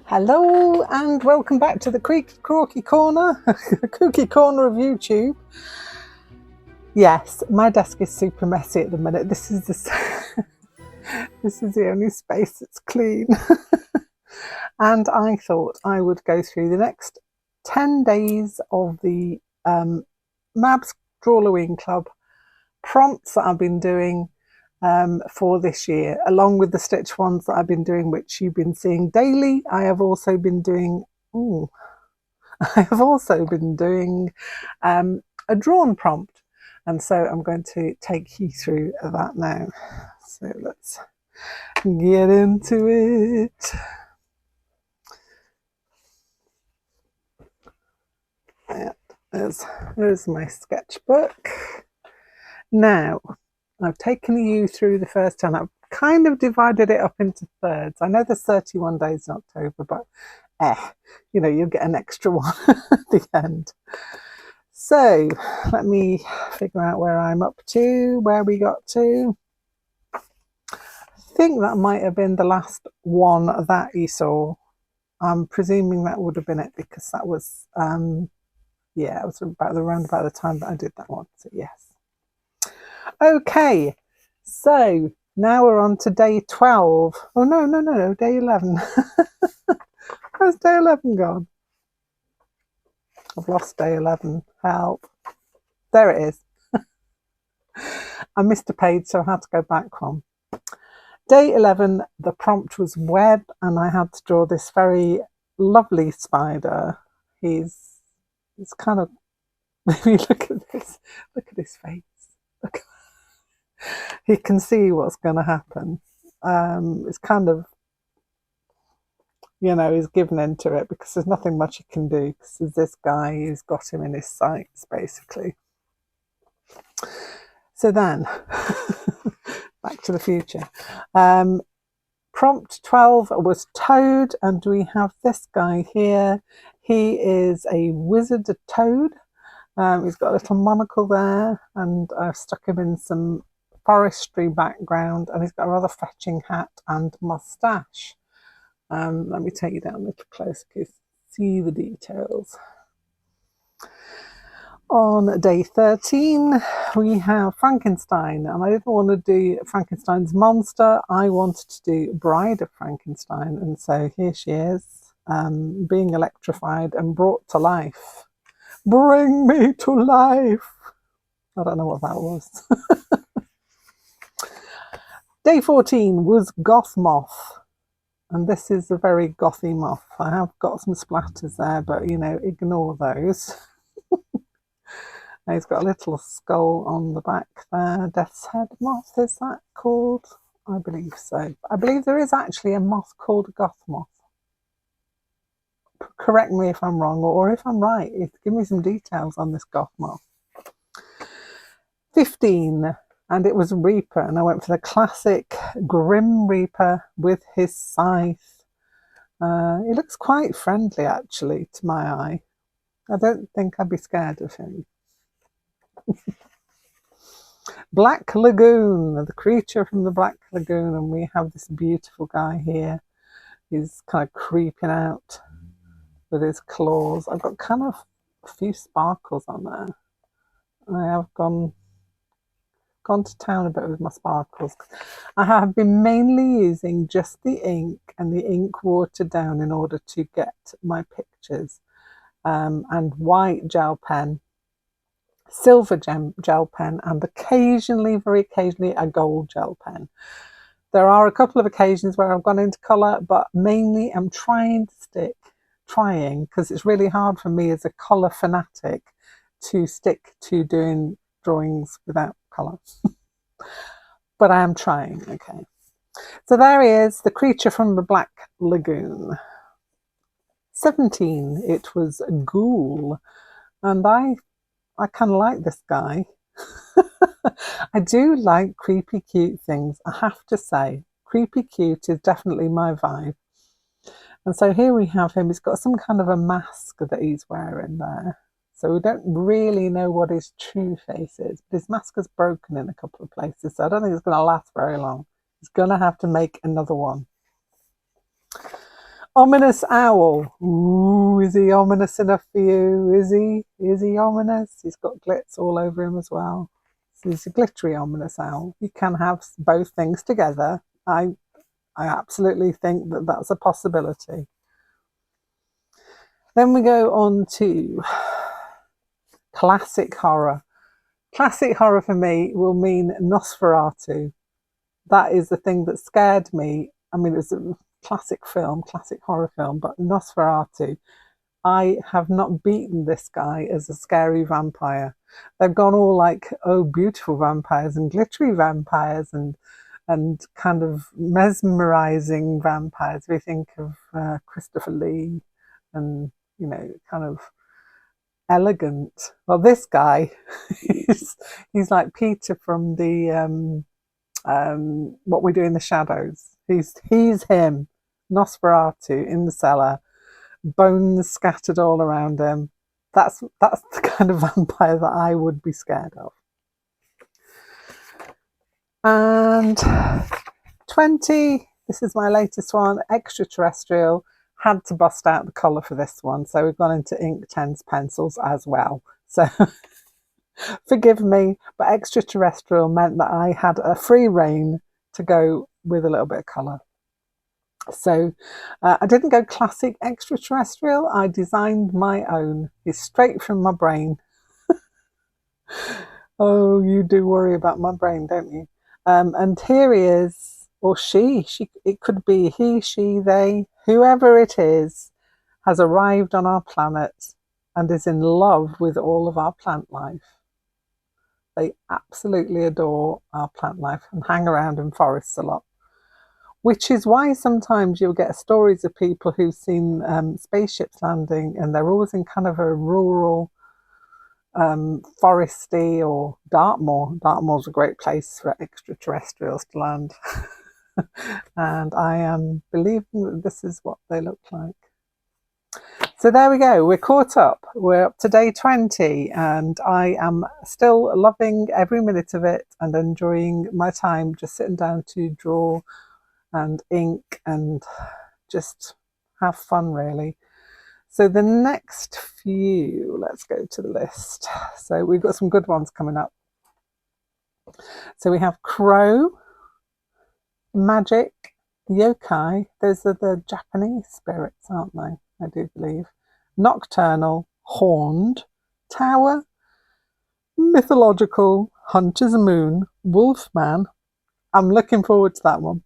Hello and welcome back to the Kooky Corner, Kooky Corner of YouTube. Yes, my desk is super messy at the minute. This is the only space that's clean. And I thought I would go through the next 10 days of the Mabs Drawlloween Club prompts that I've been doing for this year, along with the stitch ones that I've been doing, which you've been seeing daily. I have also been doing a drawn prompt, and so I'm going to take you through that now. So let's get into it. Yeah, there's my sketchbook. Now, I've taken you through the first 10. I've kind of divided it up into thirds. I know there's 31 days in October, but you'll get an extra one at the end. So let me figure out where I'm up to, where we got to. I think that might have been the last one that you saw. I'm presuming that would have been it, because that was, it was around about the time that I did that one. So yes. Okay, so now we're on to day 12. Oh, no, day 11. Where's day 11 gone? I've lost day 11. Help. There it is. I missed a page, so I had to go back one. Day 11, the prompt was web, and I had to draw this very lovely spider. He's kind of, maybe look at this. Look at his face. Look. He can see what's going to happen. It's kind of, he's given into it, because there's nothing much he can do, because there's this guy who's got him in his sights, basically. So then, Back to the Future. Prompt 12 was Toad, and we have this guy here. He is a wizard toad. He's got a little monocle there, and I've stuck him in some forestry background, and he's got a rather fetching hat and moustache. Let me take you down a little closer so you can see the details. On day 13, we have Frankenstein, and I didn't want to do Frankenstein's monster. I wanted to do Bride of Frankenstein, and so here she is, being electrified and brought to life. Bring me to life. I don't know what that was. Day 14 was Goth Moth, and this is a very gothy moth. I have got some splatters there, but ignore those. He's got a little skull on the back there. Death's Head moth, is that called? I believe so. I believe there is actually a moth called Goth Moth. Correct me if I'm wrong, or if I'm right, give me some details on this Goth Moth. 15, and it was Reaper, and I went for the classic Grim Reaper with his scythe. He looks quite friendly, actually, to my eye. I don't think I'd be scared of him. Black Lagoon, the creature from the Black Lagoon, and we have this beautiful guy here. He's kind of creeping out with his claws. I've got kind of a few sparkles on there. I have gone to town a bit with my sparkles. I have been mainly using just the ink and the ink watered down in order to get my pictures, and white gel pen, silver gel pen, and very occasionally a gold gel pen. There are a couple of occasions where I've gone into colour, but mainly I'm trying, because it's really hard for me as a colour fanatic to stick to doing drawings without colour. But I am trying, okay. So there he is, the creature from the Black Lagoon. 17, it was Ghoul, and I kind of like this guy. I do like creepy cute things, I have to say. Creepy cute is definitely my vibe. And so here we have him. He's got some kind of a mask that he's wearing there. So we don't really know what his true face is. But his mask is broken in a couple of places, so I don't think it's going to last very long. He's going to have to make another one. Ominous owl. Ooh, is he ominous enough for you? Is he? Is he ominous? He's got glitz all over him as well. So he's a glittery ominous owl. You can have both things together. I absolutely think that that's a possibility. Then we go on to classic horror. Classic horror for me will mean Nosferatu. That is the thing that scared me. I mean, it's a classic film, classic horror film, but Nosferatu, I have not beaten this guy as a scary vampire. They've gone all like, oh, beautiful vampires and glittery vampires and kind of mesmerizing vampires. We think of Christopher Lee and, you know, kind of elegant. Well, this guy, he's like Peter from the What We Do in the Shadows. He's him, Nosferatu in the cellar, bones scattered all around him. That's the kind of vampire that I would be scared of. And 20, this is my latest one, extraterrestrial. Had to bust out the colour for this one, so we've gone into Inktense pencils as well. So forgive me, but extraterrestrial meant that I had a free rein to go with a little bit of colour. So I didn't go classic extraterrestrial, I designed my own. It's straight from my brain. Oh, you do worry about my brain, don't you? And here he is, or she, it could be he, she, they, whoever it is, has arrived on our planet and is in love with all of our plant life. They absolutely adore our plant life and hang around in forests a lot. Which is why sometimes you'll get stories of people who've seen spaceships landing and they're always in kind of a rural, foresty or Dartmoor. Dartmoor's a great place for extraterrestrials to land. And I am believing that this is what they look like. So there we go, we're caught up. We're up to day 20 and I am still loving every minute of it and enjoying my time just sitting down to draw and ink and just have fun, really. So the next few, let's go to the list. So we've got some good ones coming up. So we have Crow, Magic, Yokai. Those are the Japanese spirits, aren't they? I do believe. Nocturnal, Horned, Tower, Mythological, Hunter's Moon, Wolfman. I'm looking forward to that one.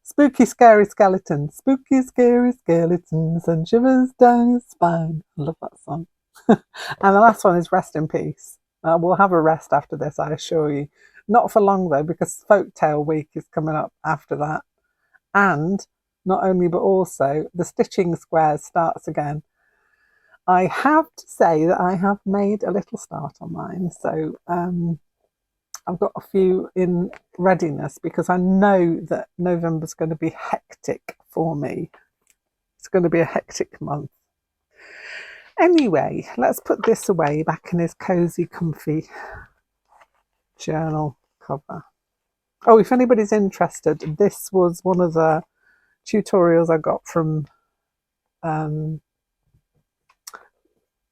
Spooky, scary skeletons. Spooky, scary skeletons and shivers down your spine. I love that song. And the last one is Rest in Peace. We'll have a rest after this, I assure you. Not for long, though, because Folktale Week is coming up after that. And not only, but also, the Stitching Squares starts again. I have to say that I have made a little start on mine. So I've got a few in readiness because I know that November's going to be hectic for me. It's going to be a hectic month. Anyway, let's put this away back in his cozy, comfy journal cover. Oh, if anybody's interested, this was one of the tutorials I got from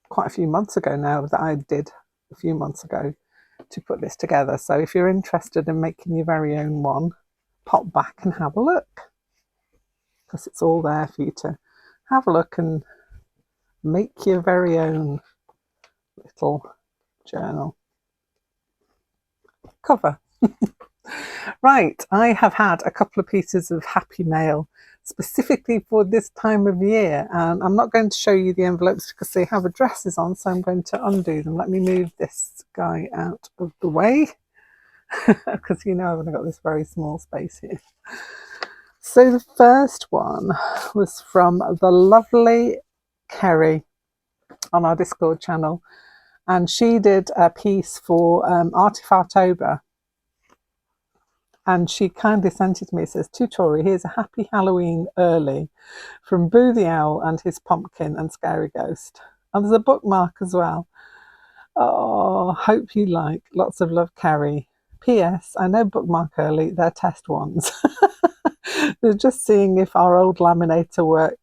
quite a few months ago now, that I did a few months ago to put this together. So if you're interested in making your very own one, pop back and have a look, because it's all there for you to have a look and make your very own little journal cover. Right, I have had a couple of pieces of happy mail specifically for this time of year, and I'm not going to show you the envelopes because they have addresses on, so I'm going to undo them. Let me move this guy out of the way because you know I've only got this very small space here. So the first one was from the lovely Kerry on our Discord channel, and she did a piece for ArtyFartober. And she kindly sent it to me. It says, "To Tori, here's a happy Halloween early from Boo the Owl and his pumpkin and Scary Ghost." And there's a bookmark as well. Oh, hope you like. Lots of love, Carrie. P.S. I know bookmark early. They're test ones. They're just seeing if our old laminator work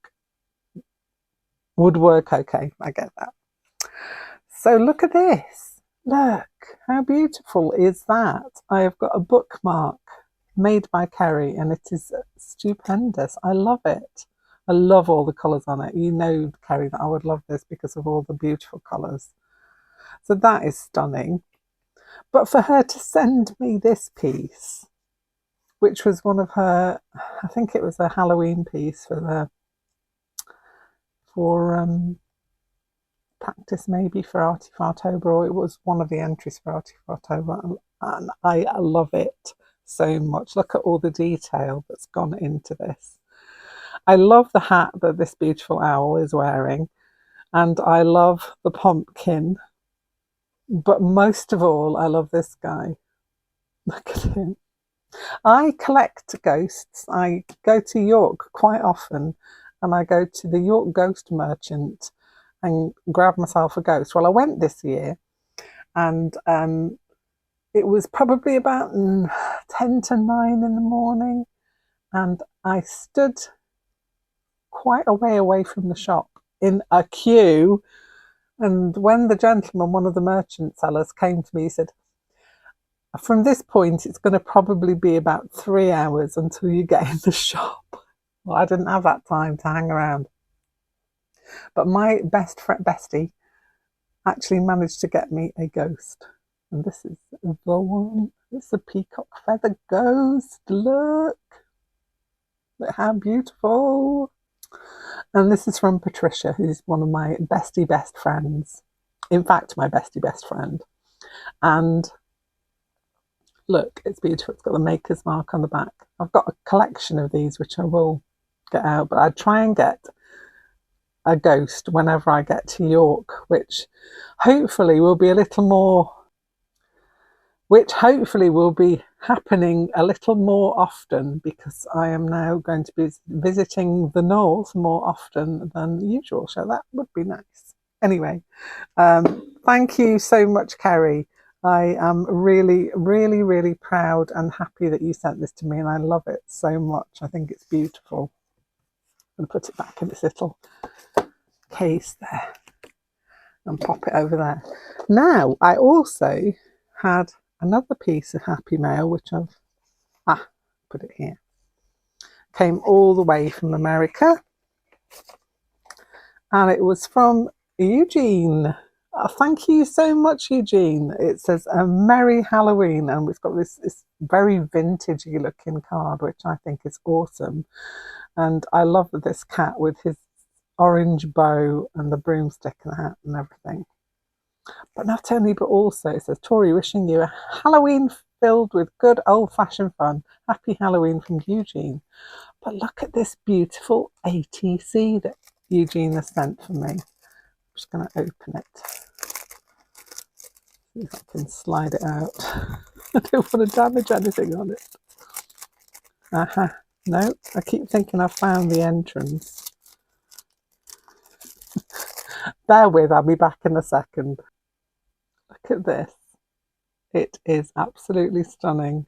would work okay. I get that. So look at this. Look, how beautiful is that? I have got a bookmark made by Kerry, and it is stupendous. I love it. I love all the colours on it. You know, Kerry, that I would love this because of all the beautiful colours. So that is stunning. But for her to send me this piece, which was one of her, I think it was a Halloween piece for practice maybe for ArtyFartober, or it was one of the entries for ArtyFartober, and I love it so much. Look at all the detail that's gone into this. I love the hat that this beautiful owl is wearing, and I love the pumpkin, but most of all I love this guy. Look at him. I collect ghosts. I go to York quite often, and I go to the York Ghost Merchant and grab myself a ghost. Well, I went this year, and it was probably about 10 to 9 in the morning, and I stood quite a way away from the shop in a queue. And when the gentleman, one of the merchant sellers, came to me, he said, from this point, it's going to probably be about 3 hours until you get in the shop. Well, I didn't have that time to hang around. But my bestie actually managed to get me a ghost. And this is the one. It's a peacock feather ghost. Look how beautiful. And this is from Patricia, who's one of my best friends. In fact, my best friend. And look, it's beautiful. It's got the maker's mark on the back. I've got a collection of these, which I will get out, but I try and get a ghost whenever I get to York, which hopefully will be happening a little more often, because I am now going to be visiting the north more often than usual, so that would be nice. Anyway, thank you so much, Kerry. I am really proud and happy that you sent this to me, and I love it so much. I think it's beautiful. I'm going to put it back in its little case there and pop it over there. Now, I also had another piece of happy mail, which I've put it here. Came all the way from America, and it was from Eugene. Thank you so much, Eugene. It says a Merry Halloween, and we've got this very vintagey looking card, which I think is awesome. And I love this cat with his orange bow and the broomstick and the hat and everything. But not only, but also it says, Tori, wishing you a Halloween filled with good old-fashioned fun. Happy Halloween from Eugene. But look at this beautiful ATC that Eugene has sent for me. I'm just going to open it. See if I can slide it out. I don't want to damage anything on it. No, I keep thinking I've found the entrance. Bear with, I'll be back in a second. Look at this. It is absolutely stunning.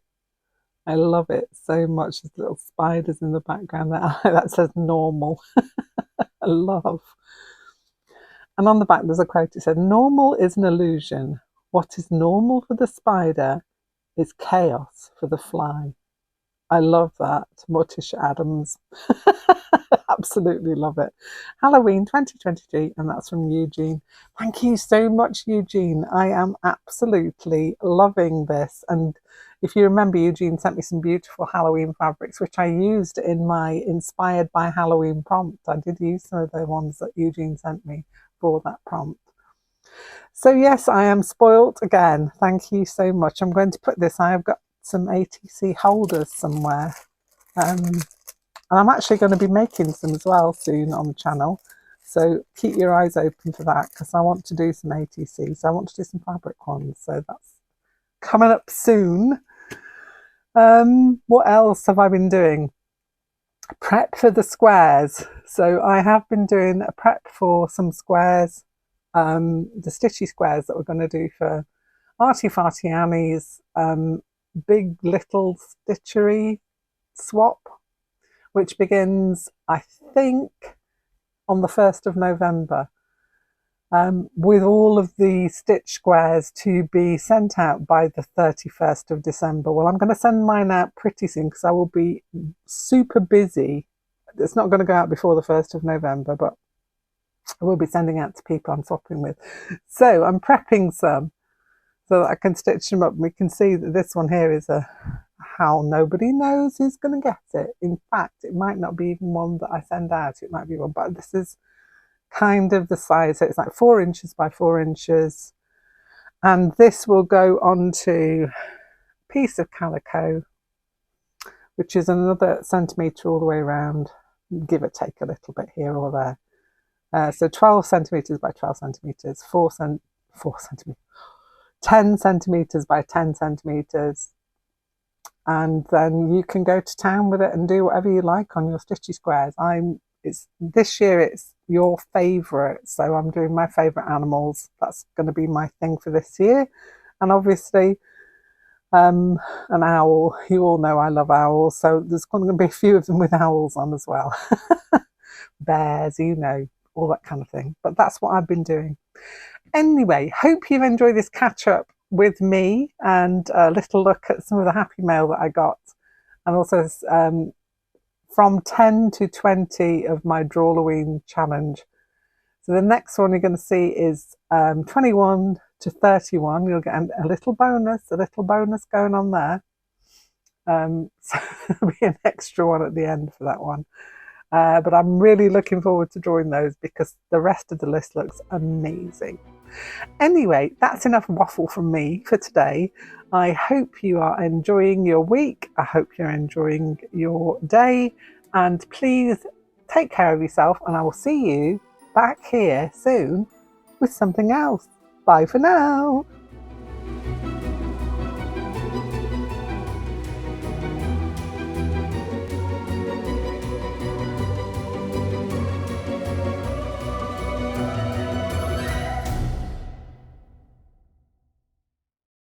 I love it so much. There's little spiders in the background that says normal. I love. And on the back there's a quote. It said, normal is an illusion. What is normal for the spider is chaos for the fly. I love that. Morticia Adams. Absolutely love it. Halloween 2023, and that's from Eugene. Thank you so much, Eugene. I am absolutely loving this. And if you remember, Eugene sent me some beautiful Halloween fabrics, which I used in my Inspired by Halloween prompt. I did use some of the ones that Eugene sent me for that prompt. So yes, I am spoilt again. Thank you so much. I'm going to put this, I have got some ATC holders somewhere. And I'm actually going to be making some as well soon on the channel. So keep your eyes open for that, because I want to do some ATC. So I want to do some fabric ones. So that's coming up soon. What else have I been doing? Prep for the squares. So I have been doing a prep for some squares, the stitchy squares that we're going to do for Arty Farty Annie's Big Little Stitchery swap, which begins, I think, on the 1st of November, with all of the stitch squares to be sent out by the 31st of December. Well, I'm going to send mine out pretty soon because I will be super busy. It's not going to go out before the 1st of November, but I will be sending out to people I'm swapping with. So I'm prepping some so that I can stitch them up. We can see that this one here is a how nobody knows who's going to get it. In fact, it might not be even one that I send out. It might be one, but this is kind of the size. So it's like 4 inches by 4 inches. And this will go onto a piece of calico, which is another centimetre all the way around, give or take a little bit here or there. So 12 centimetres by 12 centimetres, 10 centimetres by 10 centimetres. And then you can go to town with it and do whatever you like on your stitchy squares. This year it's your favourite, so I'm doing my favourite animals. That's going to be my thing for this year. And obviously an owl. You all know I love owls, so there's going to be a few of them with owls on as well. Bears, you know, all that kind of thing. But that's what I've been doing. Anyway, hope you've enjoyed this catch up with me and a little look at some of the happy mail that I got, and also from 10 to 20 of my Drawlloween challenge. So the next one you're going to see is 21 to 31. You'll get a little bonus going on there. So there'll be an extra one at the end for that one. But I'm really looking forward to drawing those because the rest of the list looks amazing. Anyway, that's enough waffle from me for today. I hope you are enjoying your week. I hope you're enjoying your day. And please take care of yourself, and I will see you back here soon with something else. Bye for now.